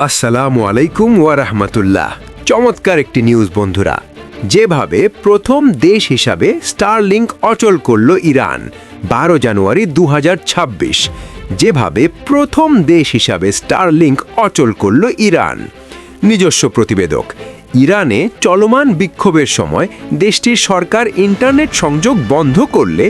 আসসালামু আলাইকুম ওয়া রাহমাতুল্লাহ। চমৎকার একটি নিউজ বন্ধুরা। যেভাবে প্রথম দেশ হিসাবে স্টারলিংক অচল করল ইরান 12 জানুয়ারি 2026, যেভাবে প্রথম দেশ হিসাবে স্টারলিংক অচল করল ইরান। নিজস্ব প্রতিবেদক। ইরানে চলমান বিক্ষোভের সময় দেশটির সরকার ইন্টারনেট সংযোগ বন্ধ করলে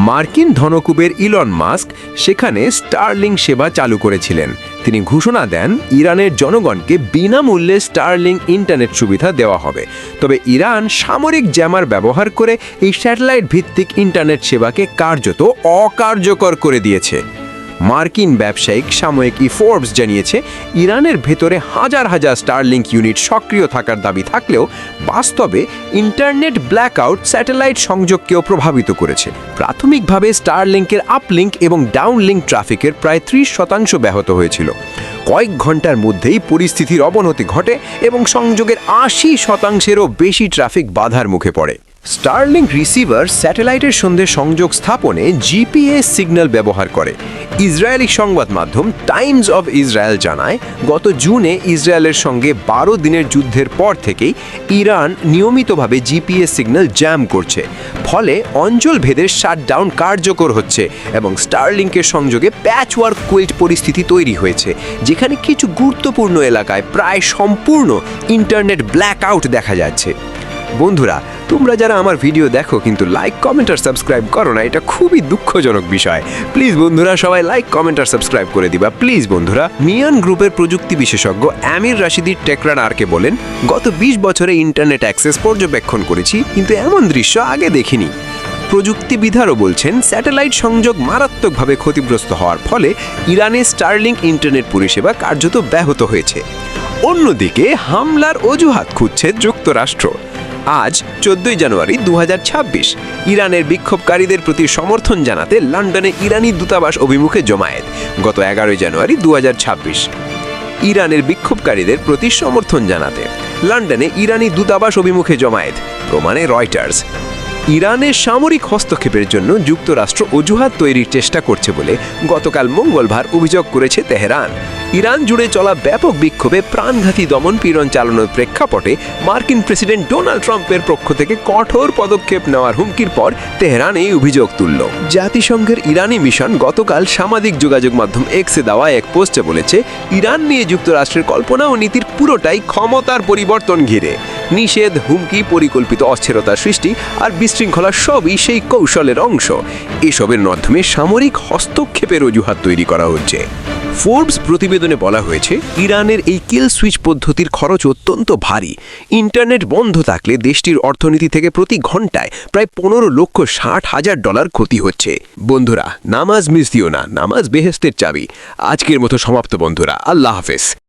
মার্কিন ধনকুবের ইলন মাস্ক সেখানে স্টারলিংক সেবা চালু করেছিলেন। তিনি ঘোষণা দেন ইরানের জনগণকে বিনামূল্যে স্টারলিংক ইন্টারনেট সুবিধা দেওয়া হবে। তবে ইরান সামরিক জ্যামার ব্যবহার করে এই স্যাটেলাইট ভিত্তিক ইন্টারনেট সেবাকে কার্যত অকার্যকর করে দিয়েছে। মার্কিন ব্যবসায়িক সাময়িকী ফোর্বস জানিয়েছে, ইরানের ভেতরে হাজার হাজার স্টারলিংক ইউনিট সক্রিয় থাকার দাবি থাকলেও বাস্তবে ইন্টারনেট ব্ল্যাকআউট স্যাটেলাইট সংযোগকেও প্রভাবিত করেছে। প্রাথমিকভাবে স্টারলিংকের আপলিংক এবং ডাউনলিংক ট্রাফিকের প্রায় 30% ব্যাহত হয়েছিল। কয়েক ঘন্টার মধ্যেই পরিস্থিতির অবনতি ঘটে এবং সংযোগের 80%-এরও বেশি ট্রাফিক বাধার মুখে পড়ে। স্টারলিংক রিসিভার স্যাটেলাইটের সঙ্গে সংযোগ স্থাপনে জিপিএস সিগন্যাল ব্যবহার করে। ইসরায়েলি সংবাদ মাধ্যম টাইমস অফ ইসরায়েল জানায়, গত জুনে ইসরায়েলের সঙ্গে 12 দিনের যুদ্ধের পর থেকেই ইরান নিয়মিতভাবে জিপিএস সিগন্যাল জ্যাম করছে। ফলে অঞ্চল ভেদের শাটডাউন কার্যকর হচ্ছে এবং স্টারলিংকের সংযোগে প্যাচওয়ার্ক কুইল্ট পরিস্থিতি তৈরি হয়েছে, যেখানে কিছু গুরুত্বপূর্ণ এলাকায় প্রায় সম্পূর্ণ ইন্টারনেট ব্ল্যাকআউট দেখা যাচ্ছে। বন্ধুরা, তোমরা যারা আমার ভিডিও দেখো কিন্তু লাইক, কমেন্ট আর সাবস্ক্রাইব করো না, এটা খুবই দুঃখজনক বিষয়। প্লিজ বন্ধুরা, সবাই লাইক, কমেন্ট আর সাবস্ক্রাইব করে দিবা প্লিজ বন্ধুরা। মিয়ান গ্রুপের প্রযুক্তি বিশেষজ্ঞ আমির রাশিদি টেকরান আরকে বলেন, গত 20 বছরে ইন্টারনেট অ্যাক্সেস পর্যবেক্ষণ করেছি, কিন্তু এমন দৃশ্য আগে দেখিনি। প্রযুক্তিবিদারও বলছেন, স্যাটেলাইট সংযোগ মারাত্মকভাবে ক্ষতিগ্রস্ত হওয়ার ফলে ইরানের স্টারলিংক ইন্টারনেট পরিষেবা কার্যত ব্যাহত হয়েছে। অন্যদিকে হামলার অজুহাত খুঁজছে যুক্তরাষ্ট্র। আজ 14 জানুয়ারি 2026, ইরানের বিক্ষোভকারীদের প্রতি সমর্থন জানাতে লন্ডনে ইরানি দূতাবাস অভিমুখে জমায়েত। গত 11 জানুয়ারি 2026, ইরানের বিক্ষোভকারীদের প্রতি সমর্থন জানাতে লন্ডনে ইরানি দূতাবাস অভিমুখে জমায়েত। প্রমাণে রয়টার্স। ইরানের সামরিক হস্তক্ষেপের জন্য যুক্তরাষ্ট্র অজুহাত তৈরির চেষ্টা করছে বলে গতকাল মঙ্গলবার অভিযোগ করেছে তেহরান। ইরান জুড়ে চলা ব্যাপক বিক্ষোভে প্রাণঘাতী দমন পীড়ন চালানোর প্রেক্ষাপটে মার্কিন প্রেসিডেন্ট ডোনাল্ড ট্রাম্পের পক্ষ থেকে কঠোর পদক্ষেপ নেওয়ার হুমকির পর তেহরান এই অভিযোগ তুলল। জাতিসংঘের ইরানি মিশন গতকাল সামাজিক যোগাযোগ মাধ্যম এক্সে দেওয়া এক পোস্টে বলেছে, ইরান নিয়ে যুক্তরাষ্ট্রের কল্পনা ও নীতির পুরোটাই ক্ষমতার পরিবর্তন ঘিরে। নিষেধ, হুমকি, পরিকল্পিত অস্থিরতার সৃষ্টি আর বিশৃঙ্খলা সবই সেই কৌশলের অংশ। এসবের মাধ্যমে সামরিক হস্তক্ষেপের অজুহাত তৈরি করা হচ্ছে। ফোর্বস প্রতিবেদনে বলা হয়েছে, ইরানের এই কিল সুইচ পদ্ধতির খরচ অত্যন্ত ভারী। ইন্টারনেট বন্ধ থাকলে দেশটির অর্থনীতি থেকে প্রতি ঘন্টায় প্রায় $15,60,000 ক্ষতি হচ্ছে। বন্ধুরা, নামাজ মিস দিও না, নামাজ বেহেশতের চাবি। আজকের মতো সমাপ্ত বন্ধুরা, আল্লাহ হাফেজ।